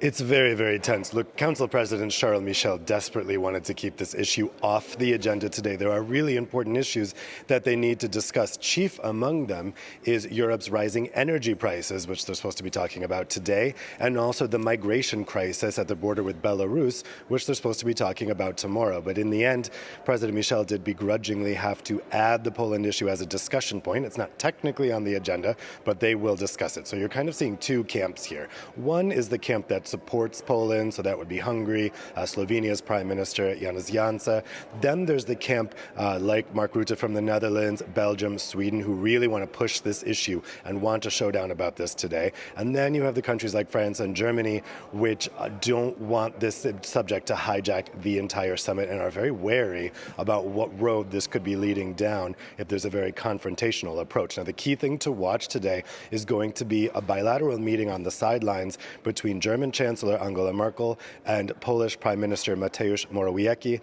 It's very, very tense. Look, Council President Charles Michel desperately wanted to keep this issue off the agenda today. There are really important issues that they need to discuss. Chief among them is Europe's rising energy prices, which they're supposed to be talking about today, and also the migration crisis at the border with Belarus, which they're supposed to be talking about tomorrow. But in the end, President Michel did begrudgingly have to add the Poland issue as a discussion point. It's not technically on the agenda, but they will discuss it. So you're kind of seeing two camps here. One is the camp that supports Poland, so that would be Hungary, Slovenia's Prime Minister Janez Janša. Then there's the camp like Mark Rutte from the Netherlands, Belgium, Sweden, who really want to push this issue and want a showdown about this today. And then you have the countries like France and Germany, which don't want this subject to hijack the entire summit and are very wary about what road this could be leading down if there's a very confrontational approach. Now, the key thing to watch today is going to be a bilateral meeting on the sidelines between German Chancellor Angela Merkel and Polish Prime Minister Mateusz Morawiecki.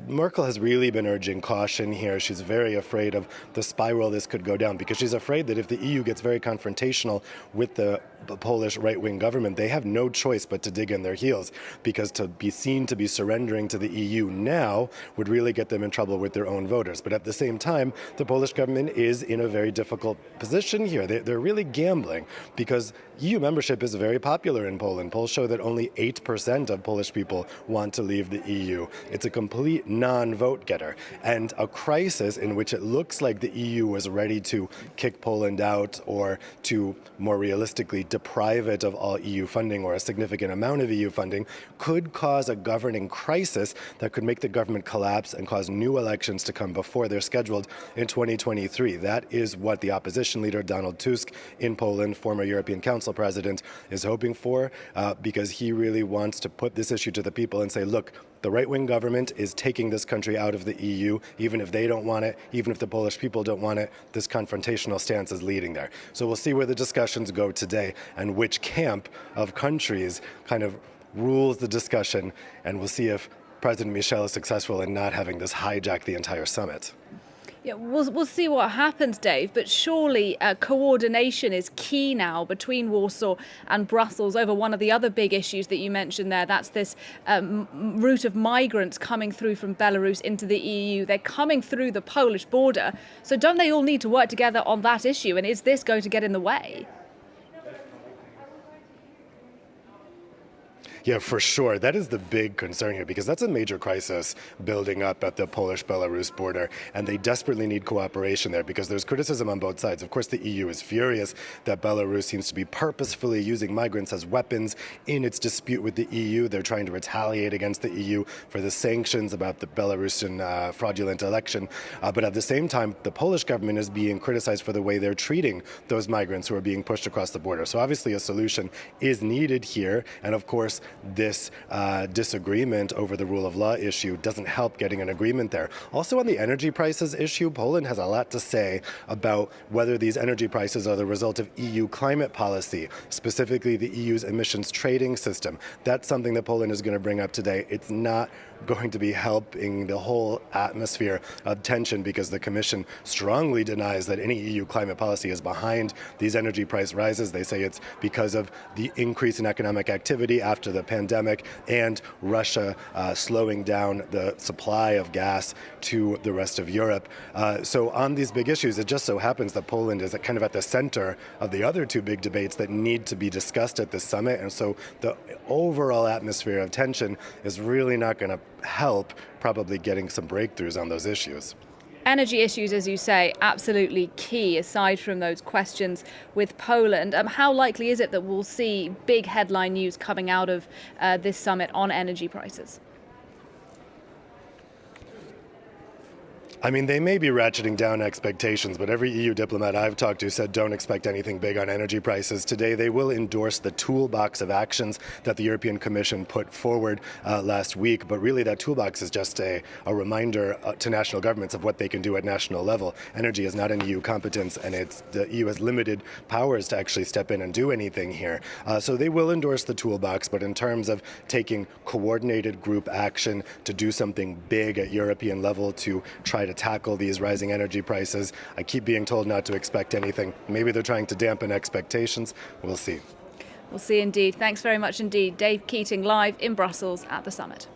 Merkel has really been urging caution here. She's very afraid of the spiral this could go down because she's afraid that if the EU gets very confrontational with the Polish right-wing government, they have no choice but to dig in their heels, because to be seen to be surrendering to the EU now would really get them in trouble with their own voters. But at the same time, the Polish government is in a very difficult position here. They're really gambling because EU membership is very popular in Poland. Polls show that only 8% of Polish people want to leave the EU. It's a complete non-vote getter. And a crisis in which it looks like the EU was ready to kick Poland out or to more realistically deprive it of all EU funding or a significant amount of EU funding could cause a governing crisis that could make the government collapse and cause new elections to come before they're scheduled in 2023. That is what the opposition leader Donald Tusk in Poland, former European Council president, is hoping for because he really wants to put this issue to the people and say, look, the right-wing government is taking this country out of the EU, even if they don't want it, even if the Polish people don't want it. This confrontational stance is leading there. So we'll see where the discussions go today and which camp of countries kind of rules the discussion, and we'll see if President Michel is successful in not having this hijack the entire summit. Yeah, we'll see what happens, Dave, but surely coordination is key now between Warsaw and Brussels over one of the other big issues that you mentioned there. That's this route of migrants coming through from Belarus into the EU. They're coming through the Polish border. So don't they all need to work together on that issue? And is this going to get in the way? Yeah, for sure. That is the big concern here, because that's a major crisis building up at the Polish-Belarus border, and they desperately need cooperation there because there's criticism on both sides. Of course, the EU is furious that Belarus seems to be purposefully using migrants as weapons in its dispute with the EU. They're trying to retaliate against the EU for the sanctions about the Belarusian fraudulent election. But at the same time, the Polish government is being criticized for the way they're treating those migrants who are being pushed across the border. So obviously a solution is needed here, and of course, this disagreement over the rule of law issue doesn't help getting an agreement there. Also on the energy prices issue, Poland has a lot to say about whether these energy prices are the result of EU climate policy, specifically the EU's emissions trading system. That's something that Poland is going to bring up today. It's not going to be helping the whole atmosphere of tension because the Commission strongly denies that any EU climate policy is behind these energy price rises. They say it's because of the increase in economic activity after the pandemic and Russia slowing down the supply of gas to the rest of Europe. So on these big issues, it just so happens that Poland is kind of at the center of the other two big debates that need to be discussed at this summit. And so the overall atmosphere of tension is really not going to help probably getting some breakthroughs on those issues. Energy issues, as you say, absolutely key, aside from those questions with Poland. How likely is it that we'll see big headline news coming out of this summit on energy prices? I mean, they may be ratcheting down expectations, but every EU diplomat I've talked to said don't expect anything big on energy prices. Today, they will endorse the toolbox of actions that the European Commission put forward last week. But really, that toolbox is just a reminder to national governments of what they can do at national level. Energy is not an EU competence, and the EU has limited powers to actually step in and do anything here. So they will endorse the toolbox, but in terms of taking coordinated group action to do something big at European level to try to tackle these rising energy prices, I keep being told not to expect anything. Maybe they're trying to dampen expectations. We'll see. We'll see indeed. Thanks very much indeed. Dave Keating live in Brussels at the summit.